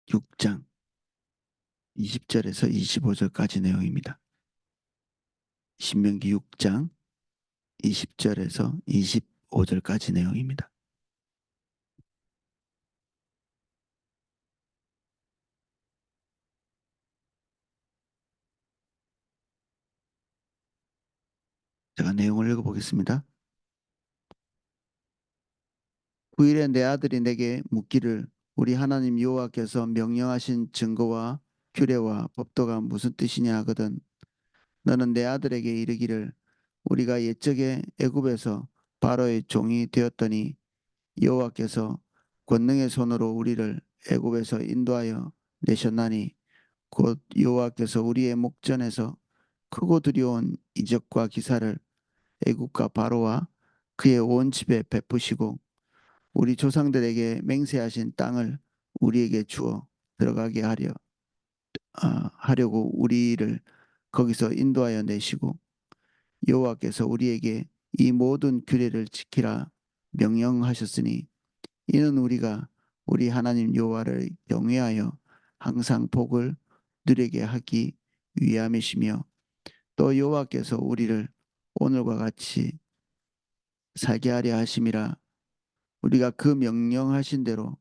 6장 20절에서 25절까지 내용입니다. 신명기 6장 20절에서 25절까지 내용입니다. 제가 내용을 읽어보겠습니다. 9일에 내 아들이 내게 묻기를 우리 하나님 여호와께서 명령하신 증거와 규례와 법도가 무슨 뜻이냐 하거든. 너는 내 아들에게 이르기를 우리가 옛적에 애굽에서 바로의 종이 되었더니 여호와께서 권능의 손으로 우리를 애굽에서 인도하여 내셨나니 곧 여호와께서 우리의 목전에서 크고 두려운 이적과 기사를 애국과 바로와 그의 온 집에 베푸시고 우리 조상들에게 맹세하신 땅을 우리에게 주어 들어가게 하려고 우리를 거기서 인도하여 내시고 여호와께서 우리에게 이 모든 규례를 지키라 명령하셨으니 이는 우리가 우리 하나님 여호와를 경외하여 항상 복을 누리게 하기 위함이시며 또 여호와께서 우리를 오늘과 같이 살게 하려 하심이라. 우리가 그 명령하신 대로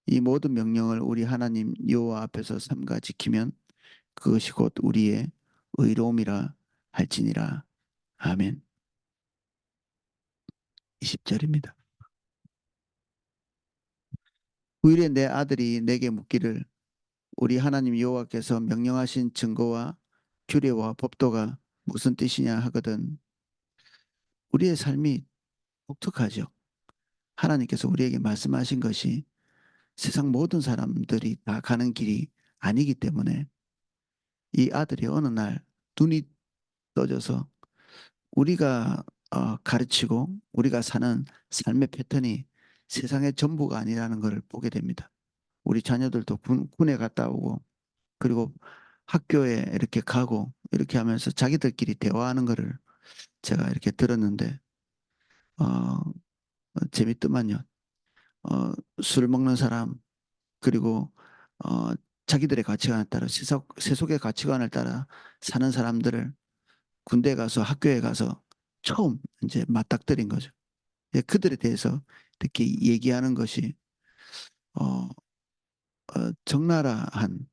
이 모든 명령을 우리 하나님 여호와 앞에서 삼가 지키면 그것이 곧 우리의 의로움이라 할지니라. 아멘. 20절입니다. 9일에 내 아들이 내게 묻기를 우리 하나님 여호와께서 명령하신 증거와 규례와 법도가 무슨 뜻이냐 하거든. 우리의 삶이 독특하죠. 하나님께서 우리에게 말씀하신 것이 세상 모든 사람들이 다 가는 길이 아니기 때문에 이 아들이 어느 날 눈이 떠져서 우리가 가르치고 우리가 사는 삶의 패턴이 세상의 전부가 아니라는 것을 보게 됩니다. 우리 자녀들도 군에 갔다 오고 그리고 학교에 이렇게 가고 이렇게 하면서 자기들끼리 대화하는 것을 제가 이렇게 들었는데 어, 재밌더만요. 어, 술 먹는 사람 그리고 어, 자기들의 가치관에 따라 세속의 가치관을 따라 사는 사람들을 군대 가서 학교에 가서 처음 이제 맞닥뜨린 거죠. 예, 그들에 대해서 특히 얘기하는 것이 어, 적나라한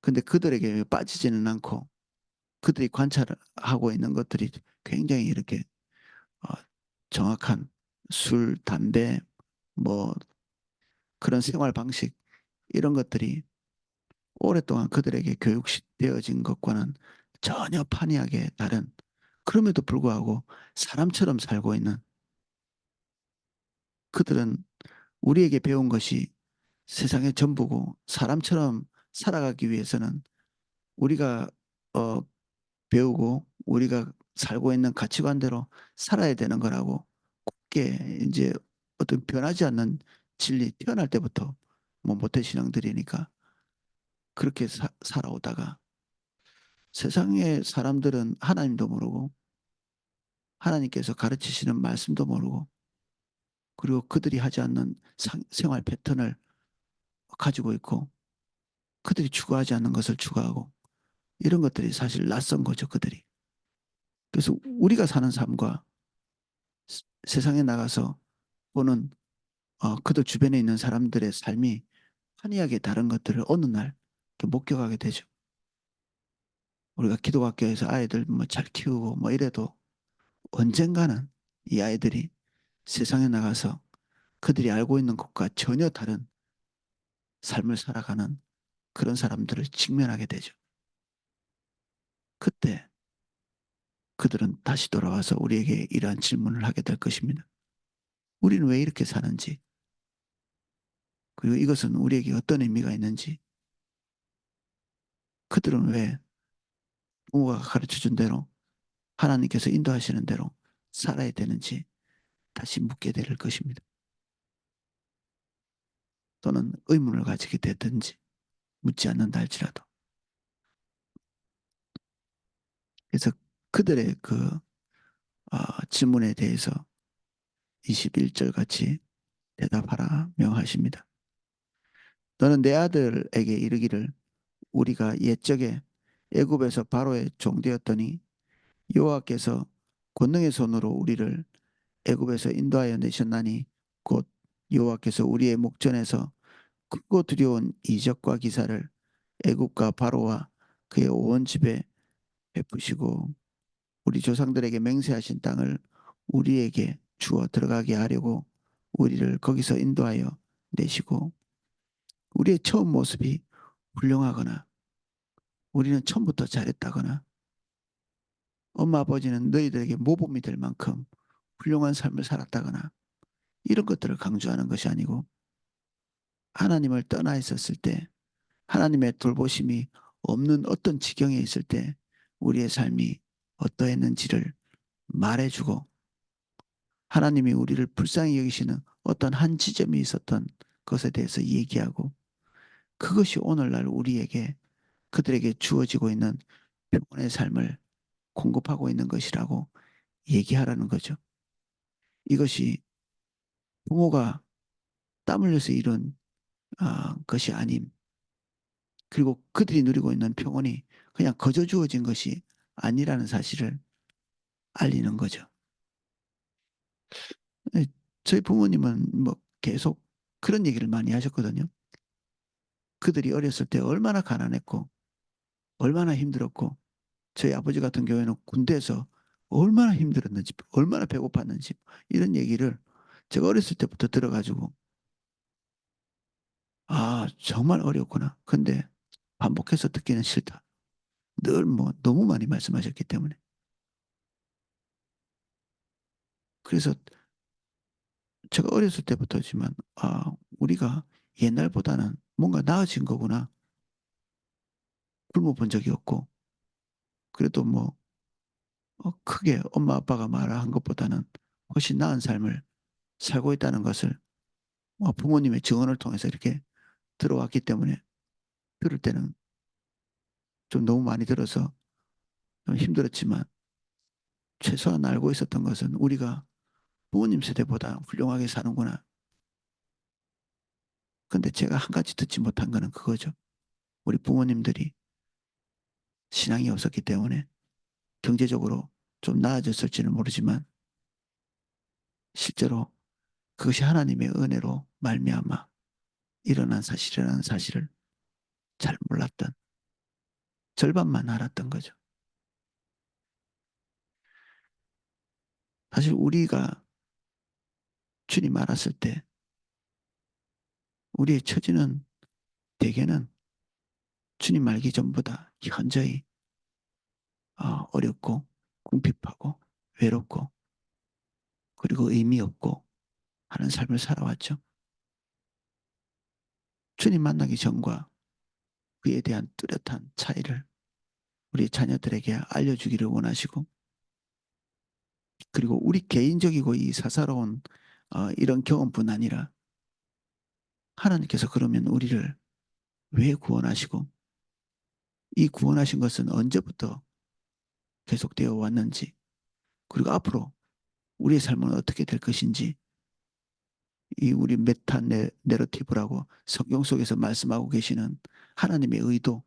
근데 그들에게 빠지지는 않고 그들이 관찰하고 있는 것들이 굉장히 이렇게 어, 정확한 술, 담배, 뭐 그런 생활 방식 이런 것들이 오랫동안 그들에게 교육되어진 것과는 전혀 판이하게 다른 그럼에도 불구하고 사람처럼 살고 있는 그들은 우리에게 배운 것이 세상의 전부고 사람처럼 살아가기 위해서는 우리가 어, 배우고 우리가 살고 있는 가치관대로 살아야 되는 거라고 굳게 이제 어떤 변하지 않는 진리 태어날 때부터 뭐 모태신앙들이니까 그렇게 살아오다가 세상의 사람들은 하나님도 모르고 하나님께서 가르치시는 말씀도 모르고 그리고 그들이 하지 않는 생활 패턴을 가지고 있고 그들이 추구하지 않는 것을 추구하고 이런 것들이 사실 낯선 거죠, 그들이. 그래서 우리가 사는 삶과 세상에 나가서 보는 그들 주변에 있는 사람들의 삶이 환희하게 다른 것들을 어느 날 목격하게 되죠. 우리가 기독학교에서 아이들 뭐 잘 키우고 뭐 이래도 언젠가는 이 아이들이 세상에 나가서 그들이 알고 있는 것과 전혀 다른 삶을 살아가는 그런 사람들을 직면하게 되죠. 그때 그들은 다시 돌아와서 우리에게 이러한 질문을 하게 될 것입니다. 우리는 왜 이렇게 사는지, 그리고 이것은 우리에게 어떤 의미가 있는지, 그들은 왜 부모가 가르쳐 준 대로 하나님께서 인도하시는 대로 살아야 되는지 다시 묻게 될 것입니다. 또는 의문을 가지게 되든지 묻지 않는다 할지라도. 그래서 그들의 그 질문에 대해서 21절 같이 대답하라 명하십니다. 너는 내 아들에게 이르기를 우리가 옛적에 애굽에서 바로의 종되었더니 여호와께서 권능의 손으로 우리를 애굽에서 인도하여 내셨나니 곧 여호와께서 우리의 목전에서 크고 두려운 이적과 기사를 애굽과 바로와 그의 온 집에 베푸시고 우리 조상들에게 맹세하신 땅을 우리에게 주어 들어가게 하려고 우리를 거기서 인도하여 내시고 우리의 처음 모습이 훌륭하거나 우리는 처음부터 잘했다거나 엄마 아버지는 너희들에게 모범이 될 만큼 훌륭한 삶을 살았다거나 이런 것들을 강조하는 것이 아니고 하나님을 떠나 있었을 때 하나님의 돌보심이 없는 어떤 지경에 있을 때 우리의 삶이 어떠했는지를 말해주고 하나님이 우리를 불쌍히 여기시는 어떤 한 지점이 있었던 것에 대해서 얘기하고 그것이 오늘날 우리에게 그들에게 주어지고 있는 평온의 삶을 공급하고 있는 것이라고 얘기하라는 거죠. 이것이 부모가 땀 흘려서 이룬 것이 아님 그리고 그들이 누리고 있는 평온이 그냥 거저 주어진 것이 아니라는 사실을 알리는 거죠. 네, 저희 부모님은 뭐 계속 그런 얘기를 많이 하셨거든요. 그들이 어렸을 때 얼마나 가난했고 얼마나 힘들었고 저희 아버지 같은 경우에는 군대에서 얼마나 힘들었는지 얼마나 배고팠는지 이런 얘기를 제가 어렸을 때부터 들어가지고 아 정말 어렵구나. 근데 반복해서 듣기는 싫다. 늘 뭐 너무 많이 말씀하셨기 때문에. 그래서 제가 어렸을 때부터지만 우리가 옛날보다는 뭔가 나아진 거구나. 굶어 본 적이 없고 그래도 뭐 크게 엄마 아빠가 말한 것보다는 훨씬 나은 삶을 살고 있다는 것을 부모님의 증언을 통해서 이렇게 들어왔기 때문에 들을 때는 좀 너무 많이 들어서 좀 힘들었지만 최소한 알고 있었던 것은 우리가 부모님 세대보다 훌륭하게 사는구나. 근데 제가 한 가지 듣지 못한 거는 그거죠. 우리 부모님들이 신앙이 없었기 때문에 경제적으로 좀 나아졌을지는 모르지만 실제로 그것이 하나님의 은혜로 말미암아 일어난 사실이라는 사실을 잘 몰랐던 절반만 알았던 거죠. 사실 우리가 주님 알았을 때 우리의 처지는 대개는 주님 알기 전보다 현저히 어렵고 궁핍하고 외롭고 그리고 의미 없고 하는 삶을 살아왔죠. 주님 만나기 전과 그에 대한 뚜렷한 차이를 우리 자녀들에게 알려주기를 원하시고 그리고 우리 개인적이고 이 사사로운 이런 경험뿐 아니라 하나님께서 그러면 우리를 왜 구원하시고 이 구원하신 것은 언제부터 계속되어 왔는지 그리고 앞으로 우리의 삶은 어떻게 될 것인지 이 우리 메타 내러티브라고 성경 속에서 말씀하고 계시는 하나님의 의도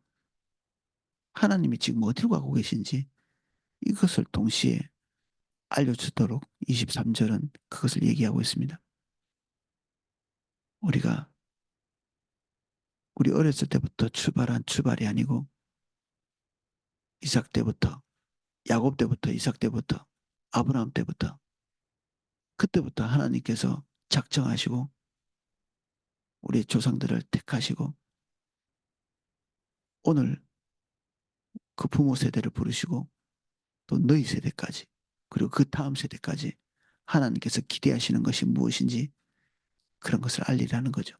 하나님이 지금 어디로 가고 계신지 이것을 동시에 알려주도록 23절은 그것을 얘기하고 있습니다. 우리가 우리 어렸을 때부터 출발한 출발이 아니고 이삭 때부터 야곱 때부터 이삭 때부터 아브라함 때부터 그때부터 하나님께서 작정하시고 우리 조상들을 택하시고 오늘 그 부모 세대를 부르시고 또 너희 세대까지 그리고 그 다음 세대까지 하나님께서 기대하시는 것이 무엇인지 그런 것을 알리라는 거죠.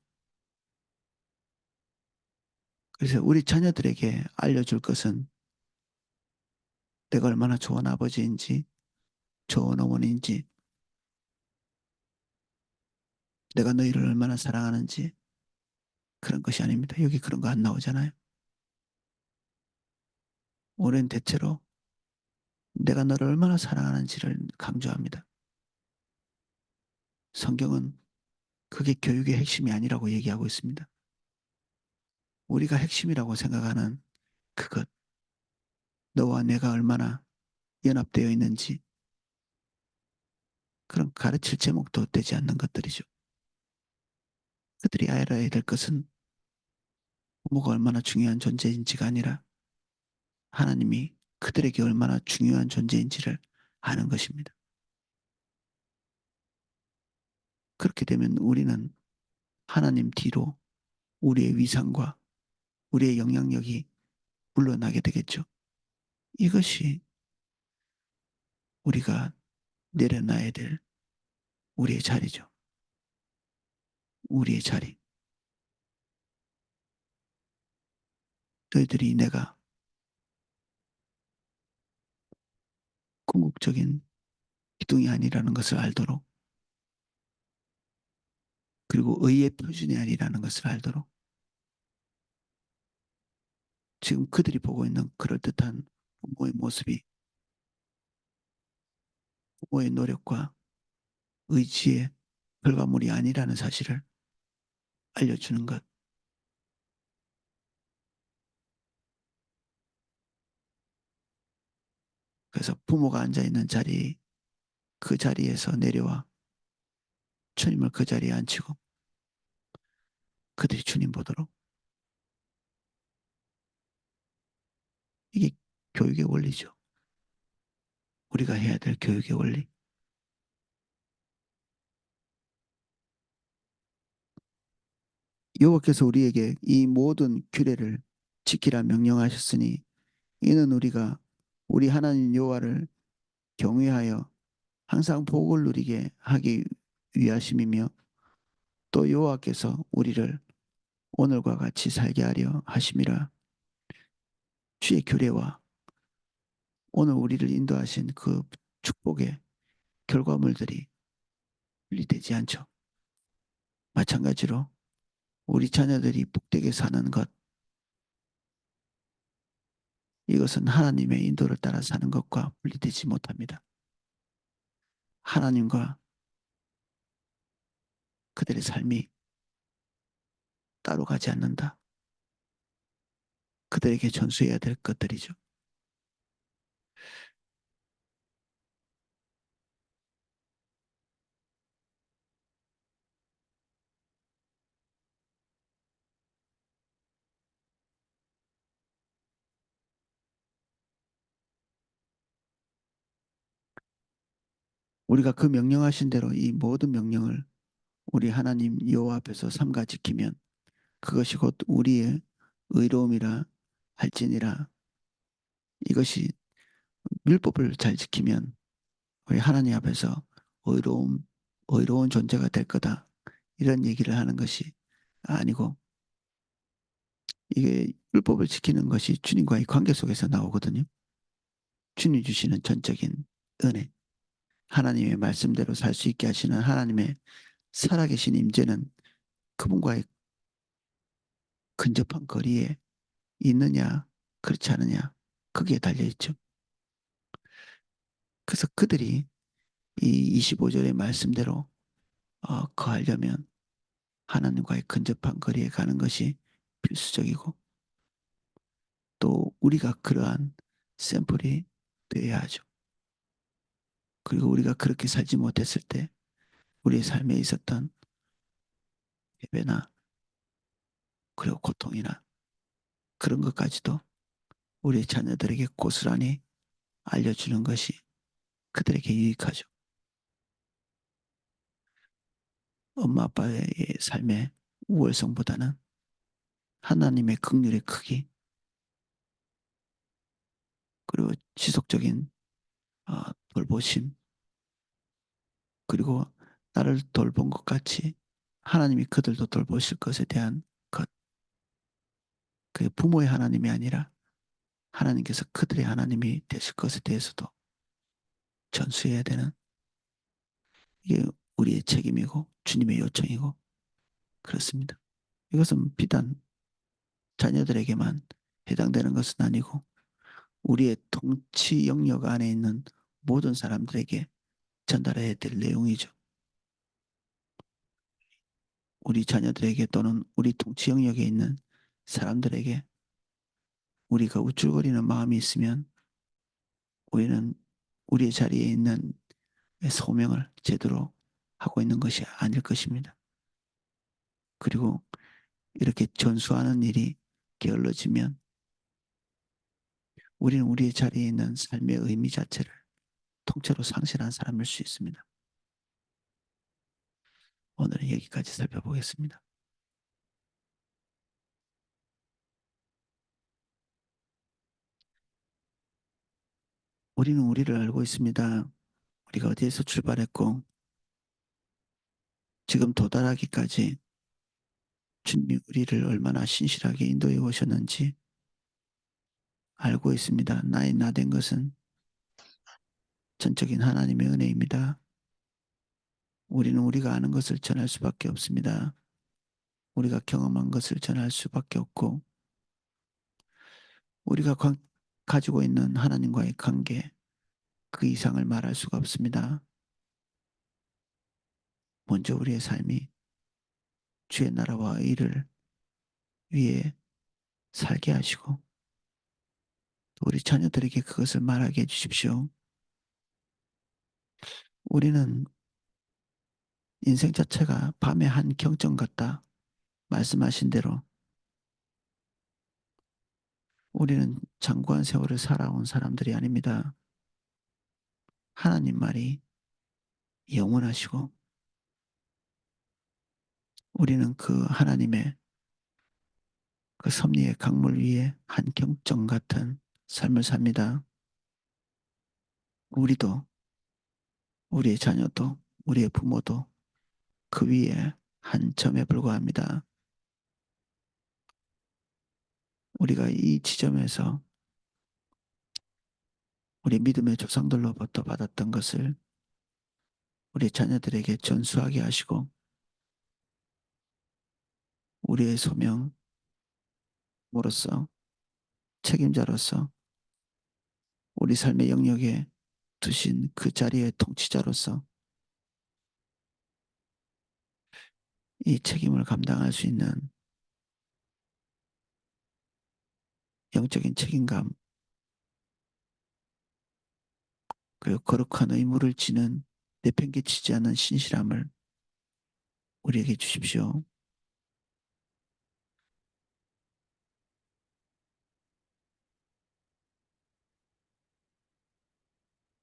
그래서 우리 자녀들에게 알려줄 것은 내가 얼마나 좋은 아버지인지 좋은 어머니인지 내가 너희를 얼마나 사랑하는지 그런 것이 아닙니다. 여기 그런 거 안 나오잖아요. 우리는 대체로 내가 너를 얼마나 사랑하는지를 강조합니다. 성경은 그게 교육의 핵심이 아니라고 얘기하고 있습니다. 우리가 핵심이라고 생각하는 그것, 너와 내가 얼마나 연합되어 있는지 그런 가르칠 제목도 되지 않는 것들이죠. 그들이 알아야 될 것은 부모가 얼마나 중요한 존재인지가 아니라 하나님이 그들에게 얼마나 중요한 존재인지를 아는 것입니다. 그렇게 되면 우리는 하나님 뒤로 우리의 위상과 우리의 영향력이 물러나게 되겠죠. 이것이 우리가 내려놔야 될 우리의 자리죠. 우리의 자리. 너희들이 내가 궁극적인 기둥이 아니라는 것을 알도록 그리고 의의 표준이 아니라는 것을 알도록 지금 그들이 보고 있는 그럴듯한 부모의 모습이 부모의 노력과 의지의 결과물이 아니라는 사실을 알려주는 것. 그래서 부모가 앉아있는 자리, 그 자리에서 내려와 주님을 그 자리에 앉히고 그들이 주님 보도록. 이게 교육의 원리죠. 우리가 해야 될 교육의 원리. 여호와께서 우리에게 이 모든 규례를 지키라 명령하셨으니 이는 우리가 우리 하나님 여호와를 경외하여 항상 복을 누리게 하기 위하심이며 또 여호와께서 우리를 오늘과 같이 살게 하려 하심이라. 주의 규례와 오늘 우리를 인도하신 그 축복의 결과물들이 분리되지 않죠. 마찬가지로 우리 자녀들이 복되게 사는 것, 이것은 하나님의 인도를 따라 사는 것과 분리되지 못합니다. 하나님과 그들의 삶이 따로 가지 않는다. 그들에게 전수해야 될 것들이죠. 우리가 그 명령하신 대로 이 모든 명령을 우리 하나님 여호와 앞에서 삼가 지키면 그것이 곧 우리의 의로움이라 할지니라. 이것이 율법을 잘 지키면 우리 하나님 앞에서 의로운 존재가 될 거다. 이런 얘기를 하는 것이 아니고 이게 율법을 지키는 것이 주님과의 관계 속에서 나오거든요. 주님 주시는 전적인 은혜, 하나님의 말씀대로 살 수 있게 하시는 하나님의 살아계신 임재는 그분과의 근접한 거리에 있느냐, 그렇지 않느냐, 거기에 달려있죠. 그래서 그들이 이 25절의 말씀대로 거하려면 하나님과의 근접한 거리에 가는 것이 필수적이고 또 우리가 그러한 샘플이 되어야 하죠. 그리고 우리가 그렇게 살지 못했을 때 우리의 삶에 있었던 예배나 그리고 고통이나 그런 것까지도 우리 자녀들에게 고스란히 알려주는 것이 그들에게 유익하죠. 엄마 아빠의 삶의 우월성보다는 하나님의 긍휼의 크기 그리고 지속적인 돌보심 그리고 나를 돌본 것 같이 하나님이 그들도 돌보실 것에 대한 것. 그 부모의 하나님이 아니라 하나님께서 그들의 하나님이 되실 것에 대해서도 전수해야 되는 이게 우리의 책임이고 주님의 요청이고 그렇습니다. 이것은 비단 자녀들에게만 해당되는 것은 아니고 우리의 통치 영역 안에 있는 모든 사람들에게 전달해야 될 내용이죠. 우리 자녀들에게 또는 우리 통치 영역에 있는 사람들에게 우리가 우쭐거리는 마음이 있으면 우리는 우리의 자리에 있는 소명을 제대로 하고 있는 것이 아닐 것입니다. 그리고 이렇게 전수하는 일이 게을러지면 우리는 우리의 자리에 있는 삶의 의미 자체를 통째로 상실한 사람일 수 있습니다. 오늘은 여기까지 살펴보겠습니다. 우리는 우리를 알고 있습니다. 우리가 어디에서 출발했고 지금 도달하기까지 주님이 우리를 얼마나 신실하게 인도해 오셨는지 알고 있습니다. 나의 나된 것은 전적인 하나님의 은혜입니다. 우리는 우리가 아는 것을 전할 수밖에 없습니다. 우리가 경험한 것을 전할 수밖에 없고 우리가 가지고 있는 하나님과의 관계 그 이상을 말할 수가 없습니다. 먼저 우리의 삶이 주의 나라와 의를 위해 살게 하시고 또 우리 자녀들에게 그것을 말하게 해주십시오. 우리는 인생 자체가 밤의 한 경점 같다. 말씀하신 대로 우리는 장구한 세월을 살아온 사람들이 아닙니다. 하나님 말이 영원하시고 우리는 그 하나님의 그 섭리의 강물 위에 한 경점 같은 삶을 삽니다. 우리도 우리의 자녀도 우리의 부모도 그 위에 한 점에 불과합니다. 우리가 이 지점에서 우리 믿음의 조상들로부터 받았던 것을 우리 자녀들에게 전수하게 하시고 우리의 소명으로서 책임자로서 우리 삶의 영역에 두신 그 자리의 통치자로서 이 책임을 감당할 수 있는 영적인 책임감 그리고 거룩한 의무를 지는 내팽개치지 않은 신실함을 우리에게 주십시오.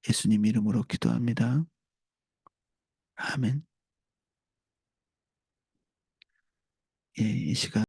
예수님 이름으로 기도합니다. 아멘. 예, 이 시간